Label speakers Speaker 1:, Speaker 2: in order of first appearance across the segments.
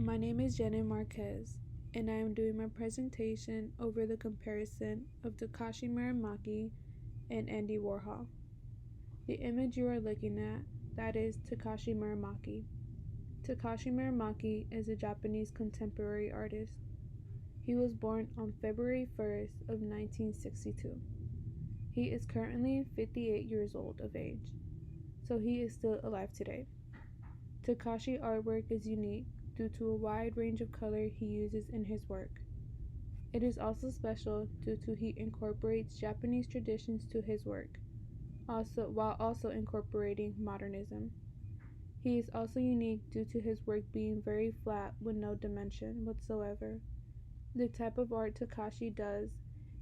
Speaker 1: My name is Jenny Marquez, and I am doing my presentation over the comparison of Takashi Muramaki and Andy Warhol. The image you are looking at, that is Takashi Muramaki. Takashi Muramaki is a Japanese contemporary artist. He was born on February 1st of 1962. He is currently 58 years old of age, so he is still alive today. Takashi artwork is unique due to a wide range of color he uses in his work. It is also special due to he incorporates Japanese traditions to his work, while also incorporating modernism. He is also unique due to his work being very flat with no dimension whatsoever. The type of art Takashi does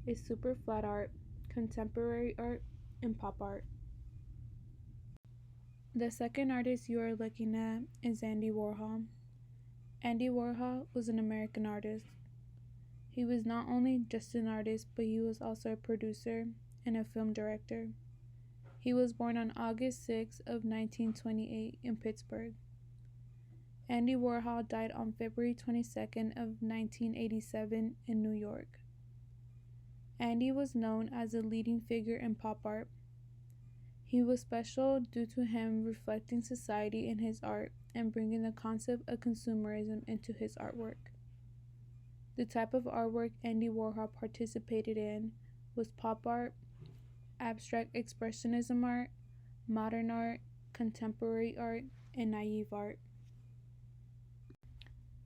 Speaker 1: is super flat art, contemporary art, and pop art. The second artist you are looking at is Andy Warhol. Andy Warhol was an American artist. He was not only just an artist, but he was also a producer and a film director. He was born on August 6 of 1928 in Pittsburgh. Andy Warhol died on February 22nd of 1987 in New York. Andy was known as a leading figure in pop art. He was special due to him reflecting society in his art and bringing the concept of consumerism into his artwork. The type of artwork Andy Warhol participated in was pop art, abstract expressionism art, modern art, contemporary art, and naive art.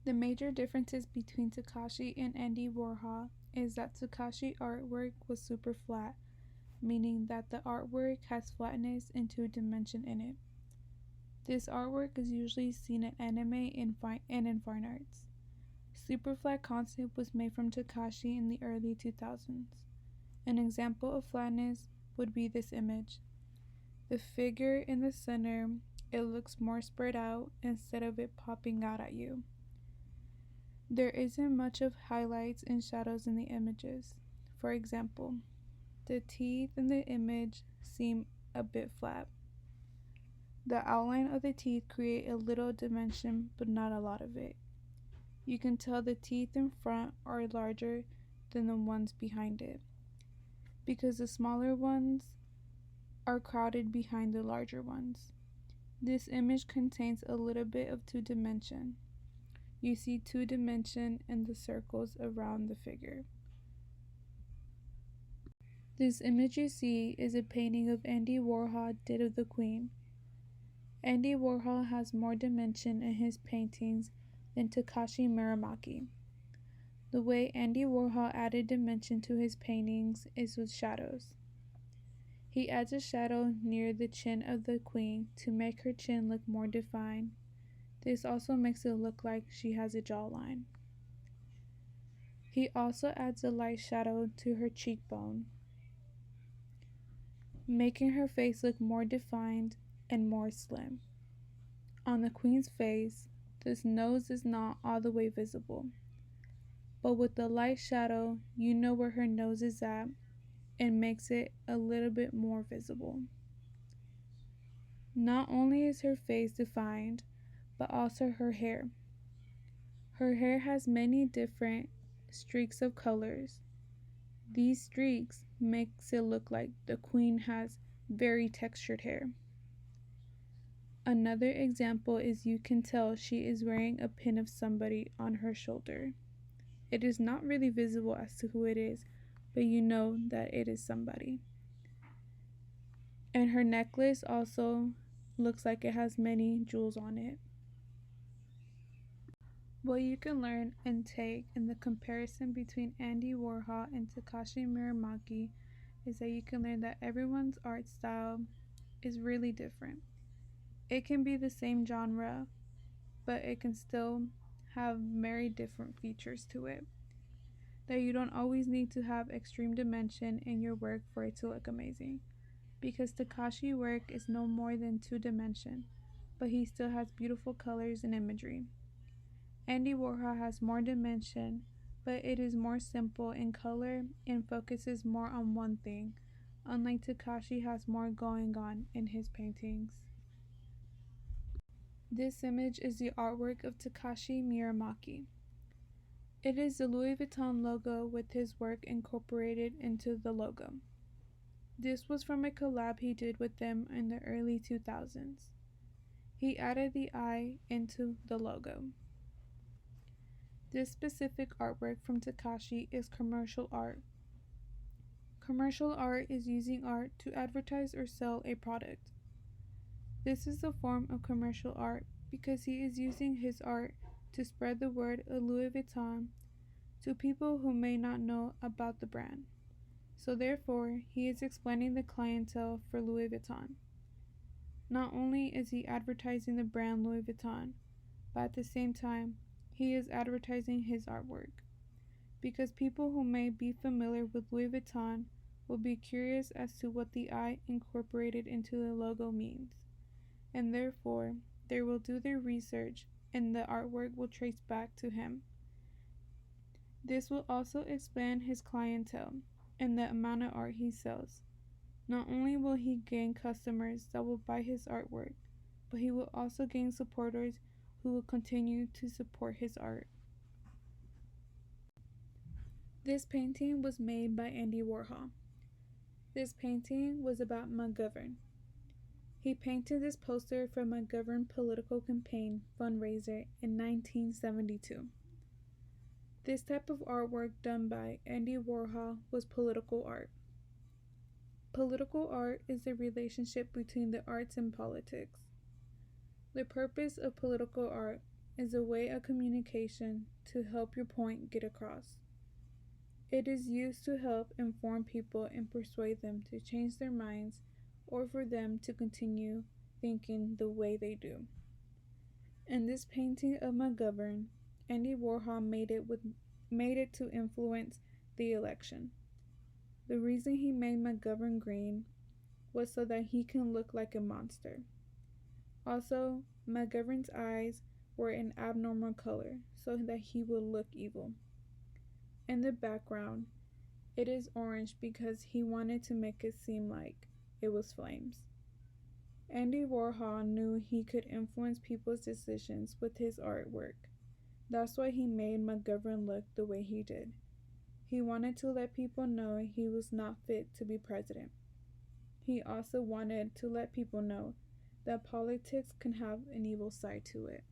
Speaker 1: The major differences between Takashi and Andy Warhol is that Takashi artwork was super flat, meaning that the artwork has flatness and two dimension in it. This artwork is usually seen in anime and in fine arts. Super flat concept was made from Takashi in the early 2000s. An example of flatness would be this image. The figure in the center, it looks more spread out instead of it popping out at you. There isn't much of highlights and shadows in the images. For example, the teeth in the image seem a bit flat. The outline of the teeth create a little dimension, but not a lot of it. You can tell the teeth in front are larger than the ones behind it, because the smaller ones are crowded behind the larger ones. This image contains a little bit of two dimension. You see two dimension in the circles around the figure. This image you see is a painting of Andy Warhol did of the Queen. Andy Warhol has more dimension in his paintings than Takashi Muramaki. The way Andy Warhol added dimension to his paintings is with shadows. He adds a shadow near the chin of the Queen to make her chin look more defined. This also makes it look like she has a jawline. He also adds a light shadow to her cheekbone, making her face look more defined and more slim. On the Queen's face, this nose is not all the way visible, but with the light shadow, you know where her nose is at and makes it a little bit more visible. Not only is her face defined, but also her hair. Her hair has many different streaks of colors. These streaks makes it look like the Queen has very textured hair. Another example is you can tell she is wearing a pin of somebody on her shoulder. It is not really visible as to who it is, but you know that it is somebody. And her necklace also looks like it has many jewels on it. What you can learn and take in the comparison between Andy Warhol and Takashi Muramaki is that you can learn that everyone's art style is really different. It can be the same genre, but it can still have very different features to it. That you don't always need to have extreme dimension in your work for it to look amazing, because Takashi work is no more than two dimension, but he still has beautiful colors and imagery. Andy Warhol has more dimension, but it is more simple in color and focuses more on one thing, unlike Takashi has more going on in his paintings. This image is the artwork of Takashi Muramaki. It is the Louis Vuitton logo with his work incorporated into the logo. This was from a collab he did with them in the early 2000s. He added the eye into the logo. This specific artwork from Takashi is commercial art. Commercial art is using art to advertise or sell a product. This is a form of commercial art because he is using his art to spread the word of Louis Vuitton to people who may not know about the brand. So therefore, he is explaining the clientele for Louis Vuitton. Not only is he advertising the brand Louis Vuitton, but at the same time, he is advertising his artwork. Because people who may be familiar with Louis Vuitton will be curious as to what the eye incorporated into the logo means, and therefore they will do their research and the artwork will trace back to him. This will also expand his clientele and the amount of art he sells. Not only will he gain customers that will buy his artwork, but he will also gain supporters who will continue to support his art. This painting was made by Andy Warhol. This painting was about McGovern. He painted this poster for McGovern political campaign fundraiser in 1972. This type of artwork done by Andy Warhol was political art. Political art is the relationship between the arts and politics. The purpose of political art is a way of communication to help your point get across. It is used to help inform people and persuade them to change their minds or for them to continue thinking the way they do. In this painting of McGovern, Andy Warhol made it to influence the election. The reason he made McGovern green was so that he can look like a monster. Also, McGovern's eyes were an abnormal color so that he would look evil. In the background, it is orange because he wanted to make it seem like it was flames. Andy Warhol knew he could influence people's decisions with his artwork. That's why he made McGovern look the way he did. He wanted to let people know he was not fit to be president. He also wanted to let people know that politics can have an evil side to it.